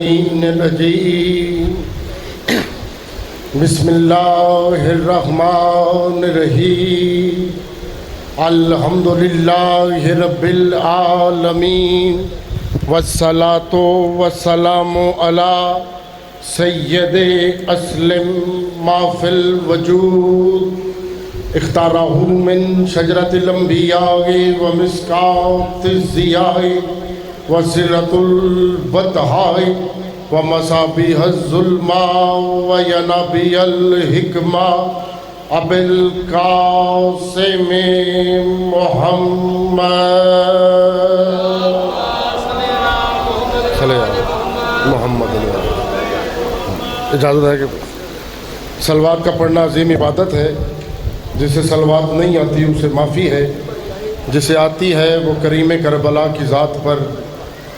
الرجیم بسم اللہ الرحمن الرحیم الحمدللہ رب العالمین والصلاة والسلام علی سید اسلم ما فی الوجود اختارہ من شجرۃ الانبیاء ومسکات الضیاء وسرۃ البطحاء ومصابیح الظلماء وینابیع الحکمہ ابی القاسم محمد اجازت ہے کہ صلوات کا پڑھنا عظیم عبادت ہے. جسے صلوات نہیں آتی اسے معافی ہے، جسے آتی ہے وہ کریم کربلا کی ذات پر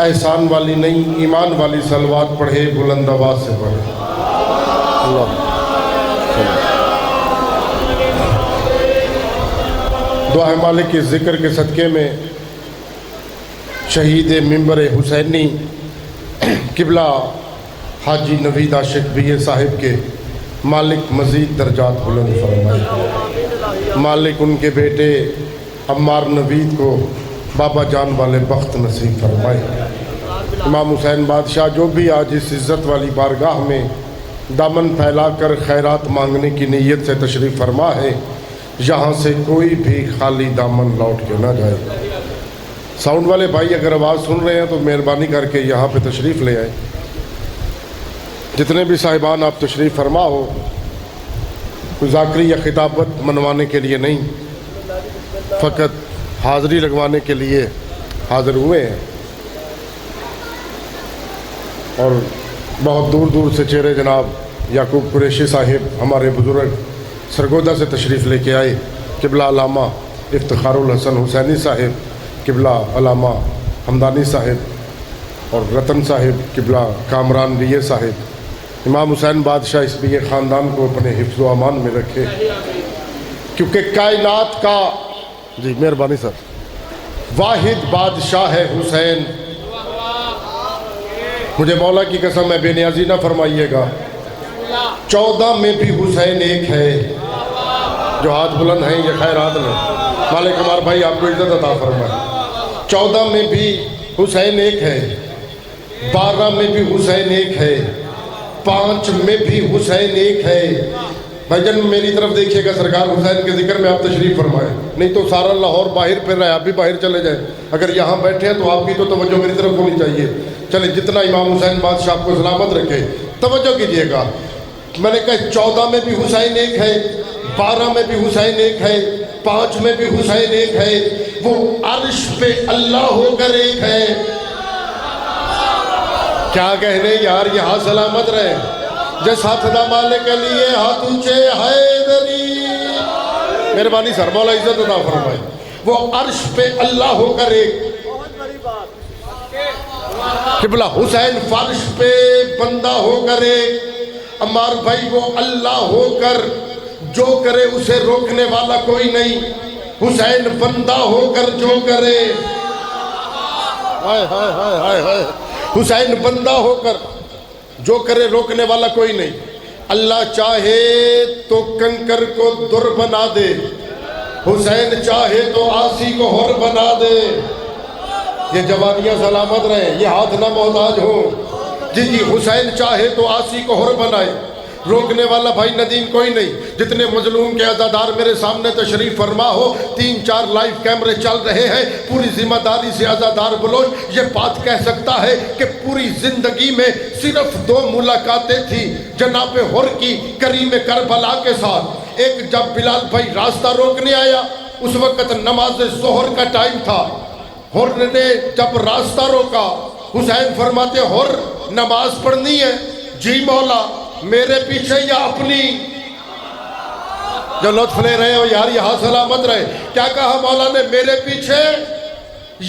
احسان والی نہیں ایمان والی صلوات پڑھے، بلند آواز سے پڑھے. اللہ دعا ہے مالک کے ذکر کے صدقے میں شہید منبر حسینی قبلہ حاجی نوید عاشق بیہ صاحب کے مالک مزید درجات بلند فرمائے. مالک ان کے بیٹے عمار نوید کو بابا جان والے بخت نصیب فرمائے. امام حسین بادشاہ جو بھی آج اس عزت والی بارگاہ میں دامن پھیلا کر خیرات مانگنے کی نیت سے تشریف فرما ہے، یہاں سے کوئی بھی خالی دامن لوٹ کے نہ جائے. ساؤنڈ والے بھائی اگر آواز سن رہے ہیں تو مہربانی کر کے یہاں پہ تشریف لے آئیں. جتنے بھی صاحبان آپ تشریف فرما ہو، کوئی ذاکری یا خطابت منوانے کے لیے نہیں، فقط حاضری لگوانے کے لیے حاضر ہوئے ہیں. اور بہت دور دور سے چہرے جناب یعقوب قریشی صاحب ہمارے بزرگ سرگودا سے تشریف لے کے آئے. قبلہ علامہ افتخار الحسن حسینی صاحب، قبلہ علامہ حمدانی صاحب اور رتن صاحب، قبلہ کامران بیہ صاحب. امام حسین بادشاہ اس بیہ خاندان کو اپنے حفظ و امان میں رکھے، کیونکہ کائنات کا جی مہربانی سر واحد بادشاہ ہے حسین. مجھے مولا کی قسم ہے، بے نیازی نہ فرمائیے گا. 14 میں بھی حسین ایک ہے. جو ہاتھ بلند ہیں یہ خیرات میں مالک عمار بھائی آپ کو عزت عطا فرمائے. 14 میں بھی حسین ایک ہے، 12 میں بھی حسین ایک ہے، 5 میں بھی حسین ایک ہے. بھائی جان میری طرف دیکھیے گا، سرکار حسین کے ذکر میں آپ تشریف فرمائیں، نہیں تو سارا لاہور باہر پھر رہا ہے. آپ بھی باہر چلے جائیں. اگر یہاں بیٹھے ہیں تو آپ کی تو توجہ میری طرف ہونی چاہیے. چلیں جتنا امام حسین بادشاہ آپ کو سلامت رکھے توجہ کیجئے گا. میں نے کہا 14 میں بھی حسین ایک ہے، 12 میں بھی حسین ایک ہے، 5 میں بھی حسین ایک ہے. وہ عرش پہ اللہ ہو کر ایک ہے. کیا کہنے یار، یہاں سلامت رہے. جس ہاتھ دا مالک لیے ہاتھ اونچے حیدری. مہربانی سر مولا عزت عطا فرمائے. وہ عرش پہ اللہ ہو کر ایک. قبلہ حسین فرش پہ بندہ ہو کر ایک. عمار بھائی وہ اللہ ہو کر جو کرے اسے روکنے والا کوئی نہیں. حسین بندہ ہو کر جو کرے، حسین بندہ ہو کر جو کرے روکنے والا کوئی نہیں. اللہ چاہے تو کنکر کو در بنا دے، حسین چاہے تو آسی کو ہر بنا دے. یہ جوانیاں سلامت رہیں، یہ ہاتھ نہ محتاج ہوں. جی حسین چاہے تو آسی کو ہر بنائے، روکنے والا بھائی ندیم کوئی نہیں. جتنے مظلوم کے عزادار میرے سامنے تشریف فرما ہو، 3-4 لائیو کیمرے چل رہے ہیں. پوری ذمہ داری سے عزادار بلوچ یہ بات کہہ سکتا ہے کہ پوری زندگی میں صرف 2 ملاقاتیں تھی جناب حر کی کریم کربلا کے ساتھ. ایک جب بلال بھائی راستہ روکنے آیا، اس وقت نماز ظہر کا ٹائم تھا. حر نے جب راستہ روکا، حسین فرماتے حر نماز پڑھنی ہے؟ جی مولا. میرے پیچھے یا اپنی؟ جو لطف لے رہے ہو یار یہاں سلامت رہے. کیا کہا مولا نے؟ میرے پیچھے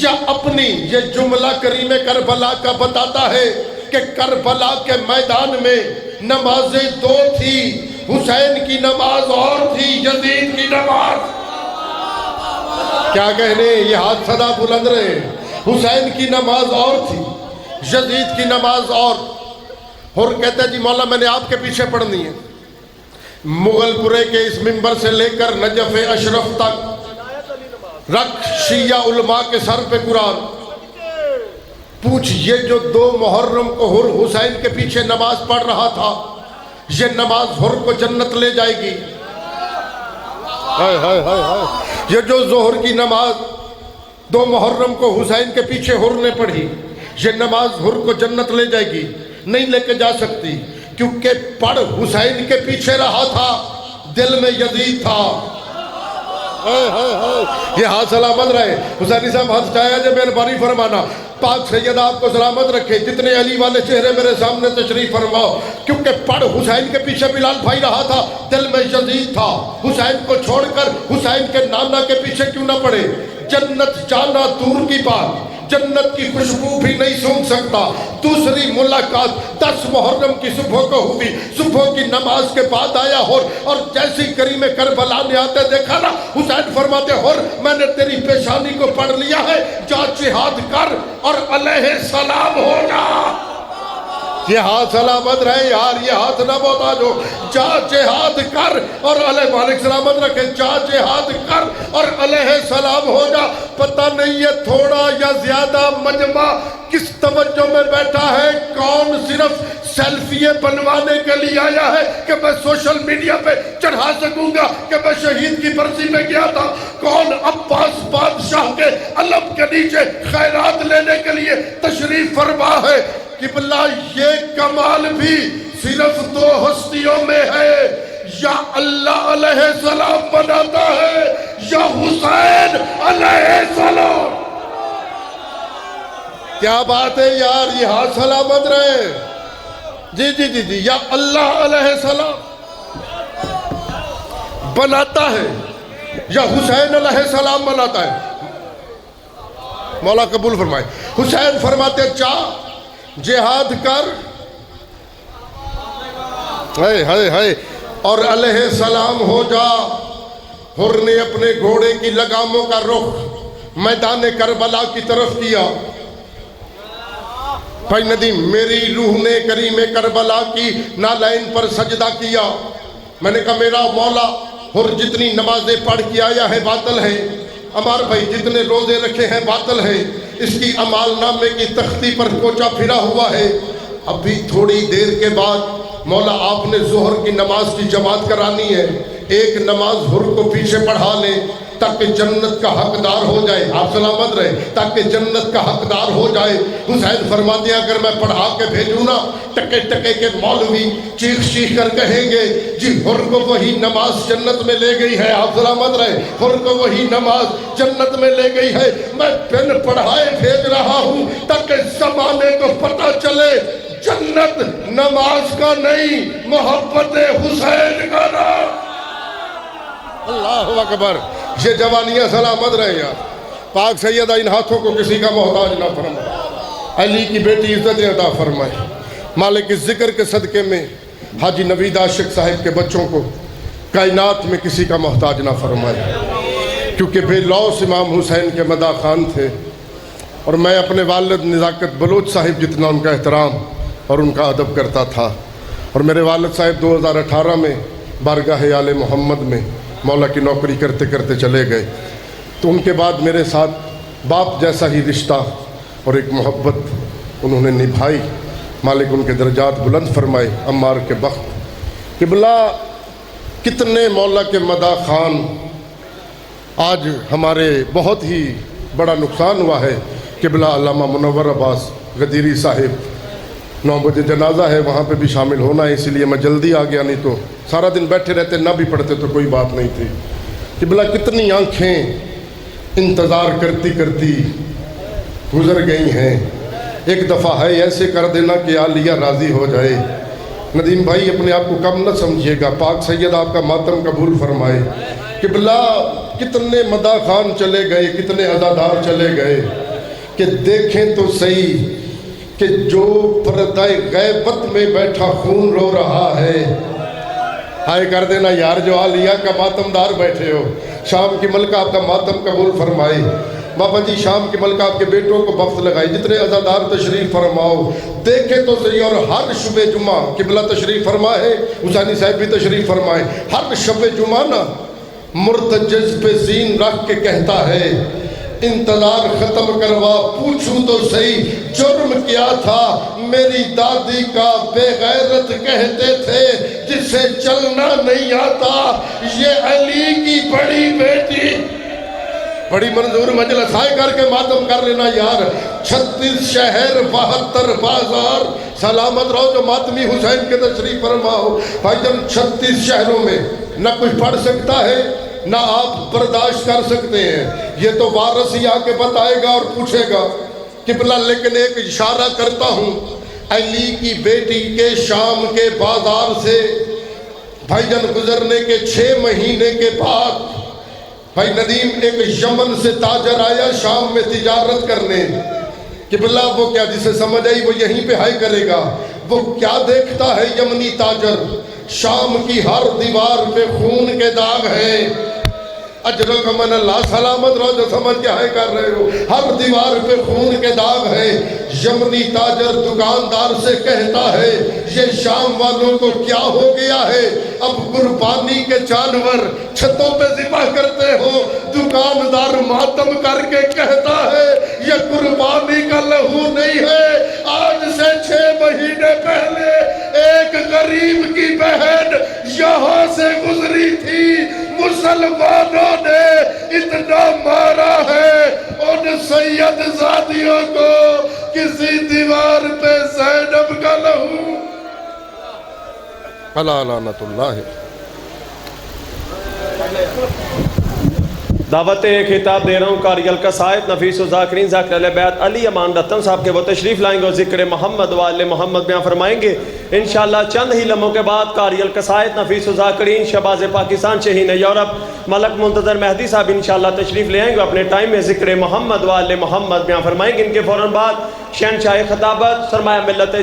یا اپنی. یہ جملہ کریم کربلا کا بتاتا ہے کہ کربلا کے میدان میں نمازیں 2 تھی. حسین کی نماز اور تھی، یزید کی نماز. کیا کہنے، یہ ہاتھ صدا بلند رہے. حسین کی نماز اور تھی، یزید کی نماز اور. اور کہتا ہے جی مولا میں نے آپ کے پیچھے پڑھنی ہے، مغل پورے کے اس منبر سے لے کر نجف اشرف تک رکھ شیعہ علماء کے سر پہ قرآن، پوچھ یہ جو 2 محرم کو حر حسین کے پیچھے نماز پڑھ رہا تھا، یہ نماز حر کو جنت لے جائے گی؟ یہ جو ظہر کی نماز 2 محرم کو حسین کے پیچھے حر نے پڑھی، یہ نماز حر کو جنت لے جائے گی؟ نہیں لے کے جا سکتی، کیونکہ پڑھ حسین کے پیچھے رہا تھا، دل میں یزید تھا۔ یہ ہاتھ سلامت رہے، حسینی صاحب ہاتھ چاہیا جب مہربانی فرمانا، پاک سید آپ کو سلامت رکھے، جتنے علی والے چہرے میرے سامنے تشریف فرماؤ، کیونکہ پڑھ حسین کے پیچھے بلال بھائی رہا تھا، دل میں یزید تھا۔ حسین کو چھوڑ کر حسین کے نانا کے پیچھے کیوں نہ پڑے؟ جنت جانا دور کی بات، جنت کی خوشبو بھی نہیں سونگ سکتا۔ دوسری ملاقات 10 محرم کی صبح کو ہوئی، صبح کی نماز کے بعد آیا اور جیسی کریم کربلا نے آتے دیکھا نا، حسین فرماتے میں نے تیری پیشانی کو پڑھ لیا ہے، جا جہاد کر اور علیہ السلام ہو جا۔ یہ ہاتھ سلامت رہے یار، یہ ہاتھ نہ بوتا جو جا جہاد کر اور علیہ مالک سلامت رکھے، جا جہاد کر اور علیہ السلام ہو جا۔ پتہ نہیں یہ تھوڑا یا زیادہ مجمع کس توجہ میں بیٹھا ہے، کون صرف سیلفیے بنوانے کے لیے آیا ہے کہ میں سوشل میڈیا پہ چڑھا سکوں گا کہ میں شہید کی برسی میں گیا تھا، کون عباس بادشاہ کے علم کے نیچے خیرات لینے کے لیے تشریف فرما ہے۔ قبلہ یہ کمال بھی صرف 2 ہستیوں میں ہے، یا اللہ علیہ السلام بناتا ہے یا حسین علیہ السلام۔ کیا بات ہے یار، یہ ہاتھ سلامت رہے۔ جی جی جی جی، یا اللہ علیہ السلام بناتا ہے یا حسین علیہ السلام بناتا ہے؟ مولا قبول فرمائے۔ حسین فرماتے چاہ جہاد کر اور علیہ السلام ہو جا۔ حر نے اپنے گھوڑے کی لگاموں کا رخ میدان کربلا کی طرف کیا۔ بھائی ندیم، میری روح نے کریم کربلا کی نالین پر سجدہ کیا۔ میں نے کہا میرا مولا، حر جتنی نمازیں پڑھ کے آیا ہے باطل ہے، عمار بھائی جتنے روزے رکھے ہیں باطل ہے، اس کی عمال نامے کی تختی پر کوچا پھرا ہوا ہے۔ ابھی تھوڑی دیر کے بعد مولا آپ نے ظہر کی نماز کی جماعت کرانی ہے، ایک نماز حر کو پیچھے پڑھا لیں تاکہ جنت کا حقدار ہو جائے۔ آپ سلامت رہے، تاکہ جنت کا حقدار ہو جائے۔ حسین فرماتے ہیں اگر میں پڑھا کے بھیجوں نا، ٹکے ٹکے کے مولوی چیخ چیخ کر کہیں گے جی حر کو وہی نماز جنت میں لے گئی ہے۔ آپ سلامت رہے، حر کو وہی نماز جنت میں لے گئی ہے۔ میں بن پڑھائے بھیج رہا ہوں تاکہ زمانے کو پتہ چلے جنت نماز کا نہیں، محبت حسین کا نام۔ اللہ اکبر۔ یہ جوانیاں سلامت رہے یار، پاک سیدہ ان ہاتھوں کو کسی کا محتاج نہ فرمائے، علی کی بیٹی عزت عطا فرمائے، مالک اس ذکر کے صدقے میں حاجی نوید عاشق صاحب کے بچوں کو کائنات میں کسی کا محتاج نہ فرمائے، کیونکہ بے لوث امام حسین کے مداح خان تھے، اور میں اپنے والد نزاکت بلوچ صاحب جتنا ان کا احترام اور ان کا ادب کرتا تھا، اور میرے والد صاحب 2018 میں بارگاہ آل محمد میں مولا کی نوکری کرتے کرتے چلے گئے، تو ان کے بعد میرے ساتھ باپ جیسا ہی رشتہ اور ایک محبت انہوں نے نبھائی۔ مالک ان کے درجات بلند فرمائے۔ عمار کے بخت قبلہ، کتنے مولا کے مداح خان، آج ہمارے بہت ہی بڑا نقصان ہوا ہے۔ قبلہ علامہ منور عباس غدیری صاحب 9 بجے جنازہ ہے، وہاں پہ بھی شامل ہونا ہے، اس لیے میں جلدی آ گیا، نہیں تو سارا دن بیٹھے رہتے، نہ بھی پڑھتے تو کوئی بات نہیں تھی۔ قبلہ کتنی آنکھیں انتظار کرتی کرتی گزر گئی ہیں، ایک دفعہ ہے ایسے کر دینا کہ عالیہ راضی ہو جائے۔ ندیم بھائی اپنے آپ کو کم نہ سمجھیے گا، پاک سید آپ کا ماتم قبول فرمائے۔ قبلہ کتنے مداح خان چلے گئے، کتنے عزادار چلے گئے، کہ دیکھیں تو صحیح کہ جو پردہ غیبت میں بیٹھا خون رو رہا ہے، ہائے کر دینا یار جو عالیہ کا ماتم دار بیٹھے ہو، شام کی ملکہ آپ کا ماتم قبول فرمائے۔ بابا جی شام کی ملکہ آپ کے بیٹوں کو وقت لگائے، جتنے عزادار تشریف فرماؤ، دیکھے تو صحیح، اور ہر شب جمعہ قبلہ تشریف فرمائے، حسینی صاحب بھی تشریف فرمائے، ہر شب جمعہ نا مرتجز پہ زین رکھ کے کہتا ہے انتظار ختم کروا، پوچھوں تو صحیح جرم کیا تھا، میری دادی کا بے غیرت کہتے تھے جسے چلنا نہیں آتا، یہ علی کی بڑی بیٹی، بڑی منظور مجلس آئے کر کے ماتم کر لینا یار، 36 شہر 72 بازار، سلامت رہو جو ماتمی حسین کے تشریف فرماؤ۔ بھائی جان 36 شہروں میں نہ کچھ پڑھ سکتا ہے نہ آپ برداشت کر سکتے ہیں، یہ تو وارث ہی آ کے بتائے گا اور پوچھے گا قبلہ، لیکن ایک اشارہ کرتا ہوں، علی کی بیٹی کے شام کے بازار سے بھائی جان گزرنے کے 6 مہینے کے بعد بھائی ندیم ایک یمن سے تاجر آیا شام میں تجارت کرنے، قبلہ وہ کیا جسے سمجھ آئی وہ یہیں پہ ہائی کرے گا، وہ کیا دیکھتا ہے یمنی تاجر، شام کی ہر دیوار پہ خون کے داغ ہیں، اجرک من اللہ، سلامت رہو جو سمجھ کے ہائے کر رہے ہو، ہر دیوار پہ خون کے داغ ہے، یمنی تاجر دکاندار سے کہتا ہے یہ شام والوں کو کیا ہو گیا ہے، اب قربانی کے جانور چھتوں پہ ذبح کرتے ہو، دکاندار ماتم کر کے کہتا ہے یہ قربانی کا لہو نہیں ہے، آج سے 6 مہینے پہلے ایک غریب کی بہن یہاں سے گزری تھی، مسلمانوں نے اتنا مارا ہے ان سید زادیوں کو، کسی دیوار پہ زینب کا لہو، اللہ لعنت اللہ۔ دعوت خطاب دے رہا ہوں قاری القصائد نفیس و ذاکرین ذاکر علیہ بیعت علی امان رتن صاحب کے، وہ تشریف لائیں گے اور ذکر محمد و آل محمد بیان فرمائیں گے انشاءاللہ۔ چند ہی لمحوں کے بعد قاری القصائد نفیس و ذاکرین شہباز پاکستان شہین یورپ ملک منتظر مہدی صاحب انشاءاللہ تشریف لے آئیں گے، اپنے ٹائم میں ذکر محمد و آل محمد بیان فرمائیں گے۔ ان کے فوراً بعد شہنشاہ خطابت سرمایہ ملت